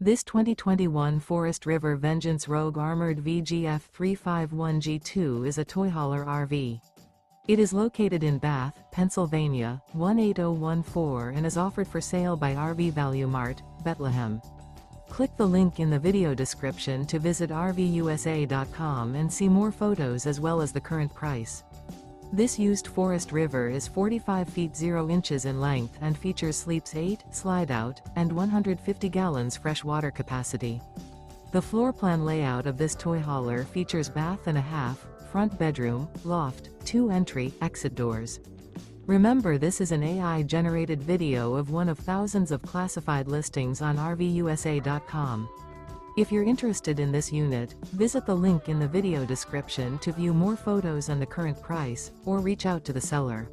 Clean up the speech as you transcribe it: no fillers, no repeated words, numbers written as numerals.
This 2021 Forest River Vengeance Rogue Armored VGF 351G2 is a toy hauler RV. It is located in Bath, Pennsylvania, 18014 and is offered for sale by RV Value Mart, Behtlehem. Click the link in the video description to visit RVUSA.com and see more photos as well as the current price. This used Forest River is 45 feet 0 inches in length and features sleeps 8, slide-out, and 150 gallons fresh water capacity. The floor plan layout of this toy hauler features bath and a half, front bedroom, loft, 2 entry, exit doors. Remember, this is an AI-generated video of one of thousands of classified listings on RVUSA.com. If you're interested in this unit, visit the link in the video description to view more photos and the current price, or reach out to the seller.